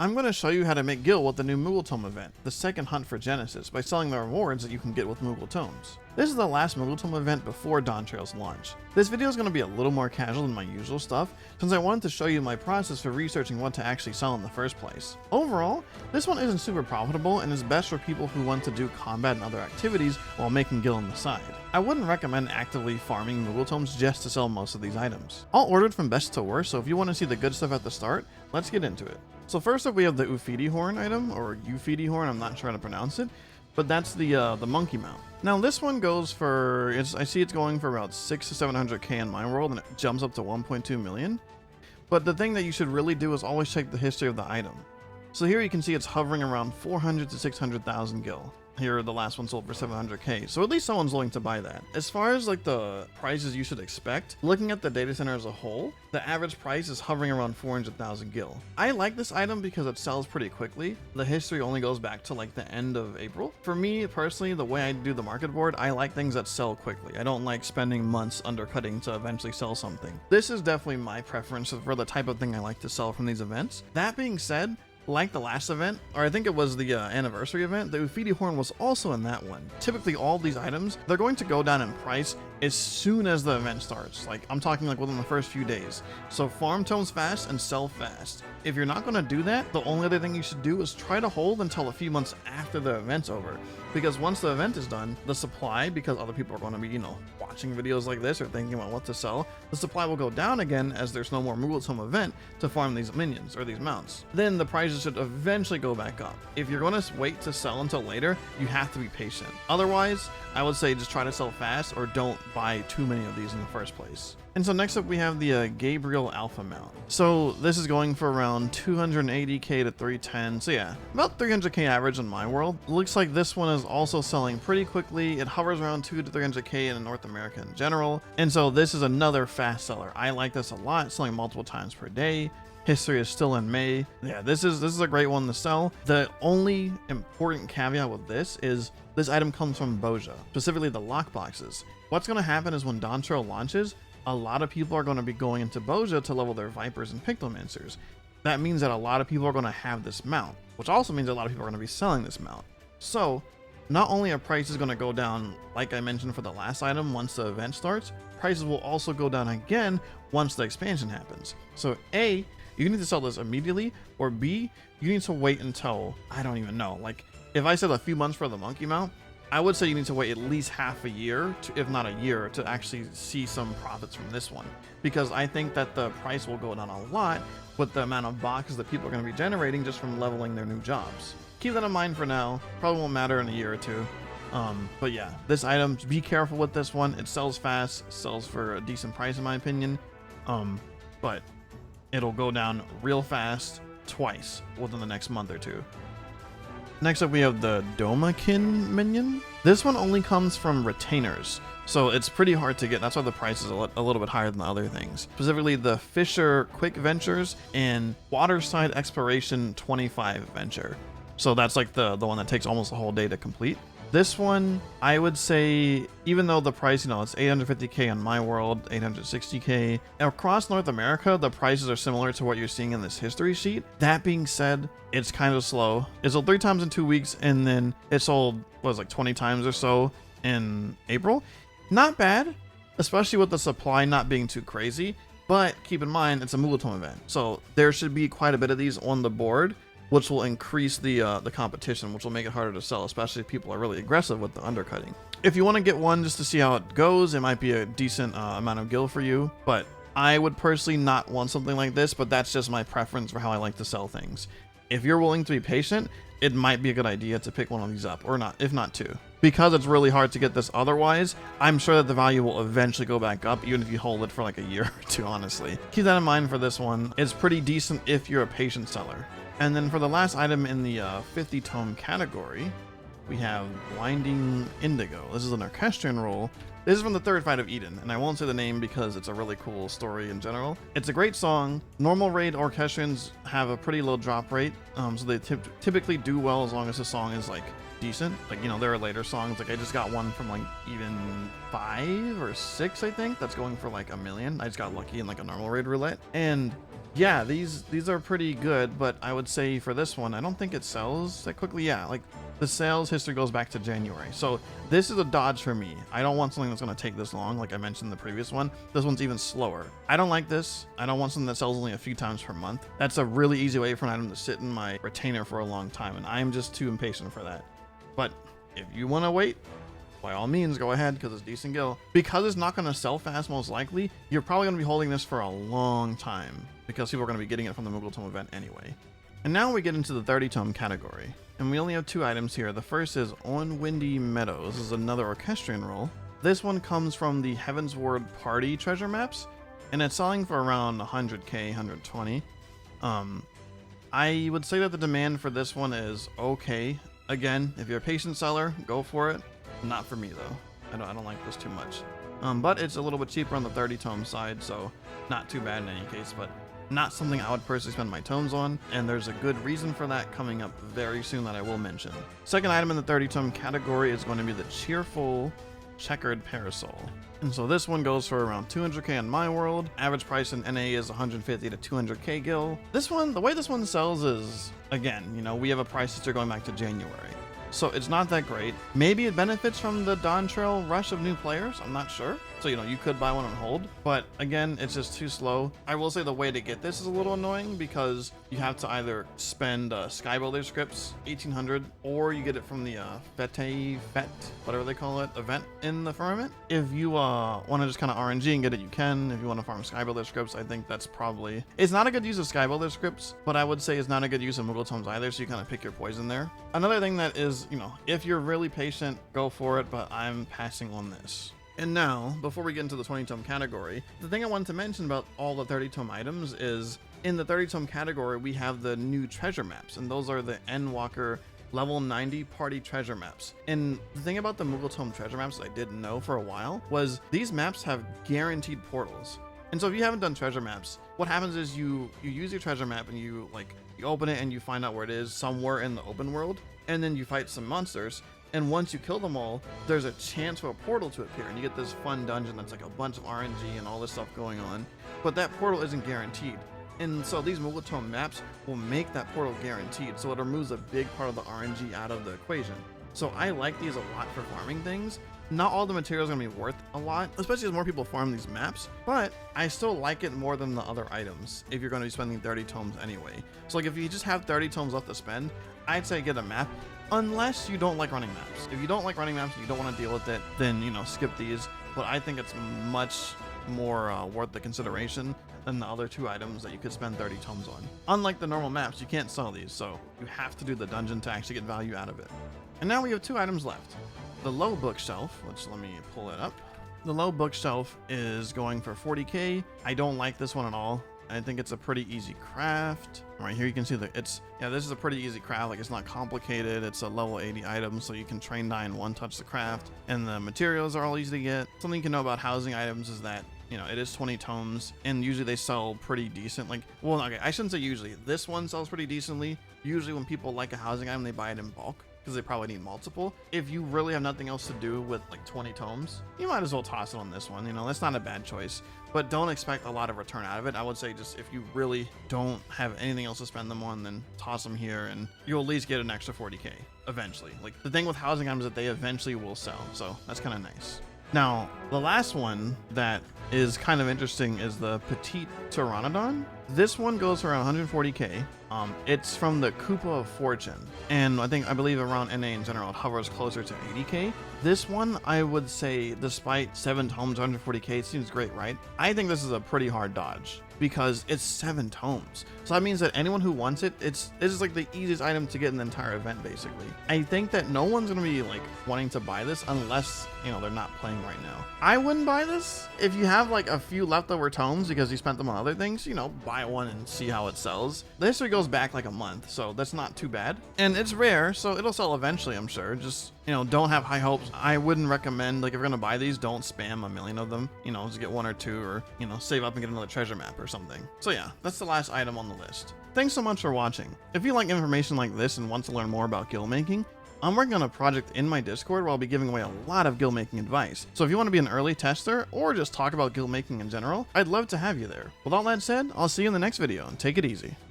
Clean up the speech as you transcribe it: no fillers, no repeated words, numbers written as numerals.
I'm going to show you how to make gil with the new Moogle Tome event, the second hunt for Genesis, by selling the rewards that you can get with Moogle Tomes. This is the last Moogle Tome event before Dawntrail's launch. This video is going to be a little more casual than my usual stuff, since I wanted to show you my process for researching what to actually sell in the first place. Overall, this one isn't super profitable and is best for people who want to do combat and other activities while making gil on the side. I wouldn't recommend actively farming Moogle Tomes just to sell most of these items. I'll order it from best to worst, so if you want to see the good stuff at the start, let's get into it. So first up we have the Uiti Horn item, or Uiti Horn, I'm not sure how to pronounce it, but that's the monkey mount. Now this one goes for, I see it's going for about 600 to 700k in my world, and it jumps up to 1.2 million. But the thing that you should really do is always check the history of the item. So here you can see it's hovering around 400 to 600,000 gil. Here, the last one sold for 700k, so at least someone's willing to buy that. As far as like the prices you should expect, looking at the data center as a whole, the average price is hovering around 400,000 gil. I like this item because it sells pretty quickly. The history only goes back to like the end of April. For me personally, the way I do the market board, I like things that sell quickly. I don't like spending months undercutting to eventually sell something. This is definitely my preference for the type of thing I like to sell from these events. That being said, like the last event, or I think it was the anniversary event, the Uiti Horn was also in that one. Typically all these items, they're going to go down in price as soon as the event starts. Like I'm talking like within the first few days. So farm tomes fast and sell fast. If you're not going to do that, the only other thing you should do is try to hold until a few months after the event's over. Because once the event is done, the supply, because other people are going to be, watching videos like this or thinking about what to sell, the supply will go down again as there's no more Moogle Tome event to farm these minions or these mounts. Then the prices should eventually go back up. If you're going to wait to sell until later, you have to be patient. Otherwise, I would say just try to sell fast or don't buy too many of these in the first place. And so next up we have the Gabriel Alpha mount. So this is going for around 280k to 310. So yeah, about 300k average in my world. Looks like this one is also selling pretty quickly. It hovers around 2 to 300k in North America in general. And so this is another fast seller. I like this a lot, selling multiple times per day. History is still in May. Yeah, this is a great one to sell. The only important caveat with this is this item comes from Boja, specifically the lock boxes. What's going to happen is when Dawntrail launches, a lot of people are going to be going into Boja to level their Vipers and Pictomancers. That means that a lot of people are going to have this mount, which also means a lot of people are going to be selling this mount. So not only are prices going to go down, like I mentioned for the last item, once the event starts, prices will also go down again once the expansion happens. So A, you need to sell this immediately, or B, you need to wait until, I don't even know, like if I said a few months for the monkey mount, I would say you need to wait at least half a year, if not a year, to actually see some profits from this one. Because I think that the price will go down a lot with the amount of boxes that people are going to be generating just from leveling their new jobs. Keep that in mind for now. Probably won't matter in a year or two. But yeah, this item, be careful with this one. It sells fast, sells for a decent price in my opinion. But it'll go down real fast twice within the next month or two. Next up we have the Doma Kin minion. This one only comes from retainers, so it's pretty hard to get. That's why the price is a little bit higher than the other things. Specifically the Fisher Quick Ventures and Waterside Exploration 25 Venture. So that's like the one that takes almost a whole day to complete. This one, I would say, even though the price, it's 850k in my world, 860k. Across North America, the prices are similar to what you're seeing in this history sheet. That being said, it's kind of slow. It sold 3 times in 2 weeks, and then it sold, like 20 times or so in April. Not bad, especially with the supply not being too crazy, but keep in mind, it's a Moogle Tome event. So there should be quite a bit of these on the board, which will increase the competition, which will make it harder to sell, especially if people are really aggressive with the undercutting. If you want to get one just to see how it goes, it might be a decent amount of gil for you, but I would personally not want something like this, but that's just my preference for how I like to sell things. If you're willing to be patient, it might be a good idea to pick one of these up, or not, if not two. Because it's really hard to get this otherwise, I'm sure that the value will eventually go back up, even if you hold it for like a year or two, honestly. Keep that in mind for this one. It's pretty decent if you're a patient seller. And then for the last item in the 50 tome category, we have Winding Indigo. This is an orchestrion roll. This is from the third fight of Eden, and I won't say the name because it's a really cool story in general. It's a great song. Normal raid orchestrions have a pretty low drop rate, so they typically do well as long as the song is like decent. Like, there are later songs, like I just got one from like even 5 or 6, I think, that's going for like 1 million. I just got lucky in like a normal raid roulette. And Yeah, these are pretty good, but I would say for this one, I don't think it sells that quickly. Yeah, like the sales history goes back to January. So this is a dodge for me. I don't want something that's going to take this long, like I mentioned in the previous one. This one's even slower. I don't like this. I don't want something that sells only a few times per month. That's a really easy way for an item to sit in my retainer for a long time, and I'm just too impatient for that. But if you want to wait, by all means, go ahead, because it's decent gil. Because it's not going to sell fast, most likely, you're probably going to be holding this for a long time, because people are going to be getting it from the Moogle Tome event anyway. And now we get into the 30 tome category, and we only have 2 items here. The first is On Windy Meadows. This is another Orchestrion roll. This one comes from the Heavensward Party treasure maps, and it's selling for around 100k, 120. I would say that the demand for this one is okay. Again, if you're a patient seller, go for it. Not for me though. I don't like this too much. But it's a little bit cheaper on the 30 tome side, so not too bad in any case, but not something I would personally spend my tomes on, and there's a good reason for that coming up very soon that I will mention. Second item in the 30 tome category is going to be the cheerful checkered parasol. And so this one goes for around 200k on my world. Average price in NA is 150 to 200k gil. This one, the way this one sells is, again, you know, we have a price history going back to January. So it's not that great. Maybe it benefits from the dawntrail rush of new players. I'm not sure. So, you know, you could buy one on hold, but again, it's just too slow. I will say the way to get this is a little annoying because you have to either spend Skybuilder scripts, 1800, or you get it from the ffxiv, whatever they call it, event in the firmament. If you want to just kind of RNG and get it, you can. If you want to farm Skybuilder scripts, I think that's probably... It's not a good use of Skybuilder scripts, but I would say it's not a good use of Moogle Tomes either, so you kind of pick your poison there. Another thing that is, you know, if you're really patient, go for it, but I'm passing on this. And now, before we get into the 20 tome category, the thing I wanted to mention about all the 30 tome items is in the 30 tome category, we have the new treasure maps, and those are the Endwalker level 90 party treasure maps. And the thing about the Moogle Tome treasure maps that I didn't know for a while was these maps have guaranteed portals. And so if you haven't done treasure maps, what happens is you use your treasure map and you open it and you find out where it is somewhere in the open world, and then you fight some monsters. And once you kill them all, there's a chance for a portal to appear, and you get this fun dungeon that's like a bunch of RNG and all this stuff going on. But that portal isn't guaranteed. And so these Moogle Tome maps will make that portal guaranteed, so it removes a big part of the RNG out of the equation. So I like these a lot for farming things. Not all the materials are going to be worth a lot, especially as more people farm these maps, but I still like it more than the other items if you're going to be spending 30 tomes anyway. So like if you just have 30 tomes left to spend, I'd say get a map, unless you don't like running maps. If you don't like running maps and you don't want to deal with it, then, you know, skip these. But I think it's much more worth the consideration than the other 2 items that you could spend 30 tomes on. Unlike the normal maps, you can't sell these, so you have to do the dungeon to actually get value out of it. And now we have 2 items left. The low bookshelf, which let me pull it up. The low bookshelf is going for 40k. I don't like this one at all. I think it's a pretty easy craft. Right here you can see that this is a pretty easy craft. Like, it's not complicated. It's a level 80 item, so you can train die and one touch the craft, and the materials are all easy to get. Something you can know about housing items is that, you know, it is 20 tomes, and usually they sell pretty decent. Like, well, okay, I shouldn't say usually. This one sells pretty decently. Usually when people like a housing item, they buy it in bulk, because they probably need multiple. If you really have nothing else to do with like 20 tomes, you might as well toss it on this one. You know, that's not a bad choice, but don't expect a lot of return out of it. I would say just if you really don't have anything else to spend them on, then toss them here and you'll at least get an extra 40k eventually. Like, the thing with housing items is that they eventually will sell, so that's kind of nice. Now, the last one that is kind of interesting is the petite Pteranodon. This one goes for around 140k. It's from the Coupa of Fortune, and I believe around NA in general, it hovers closer to 80k. This one, I would say, despite 7 tomes, 140k, it seems great, right? I think this is a pretty hard dodge because it's 7 tomes. So that means that anyone who wants it, this is like the easiest item to get in the entire event, basically. I think that no one's gonna be like wanting to buy this unless, you know, they're not playing right now. I wouldn't buy this. If you have like a few leftover tomes because you spent them on other things, you know, buy one and see how it sells. The history goes back like a month, so that's not too bad. And it's rare, so it'll sell eventually, I'm sure. Just, you know, don't have high hopes. I wouldn't recommend, like, if you're gonna buy these, don't spam a million of them. You know, just get 1 or 2, or, you know, save up and get another treasure map or something. So yeah, that's the last item on the list. Thanks so much for watching. If you like information like this and want to learn more about guild making, I'm working on a project in my Discord where I'll be giving away a lot of guild making advice, so if you want to be an early tester or just talk about guild making in general, I'd love to have you there. With all that said, I'll see you in the next video, and take it easy.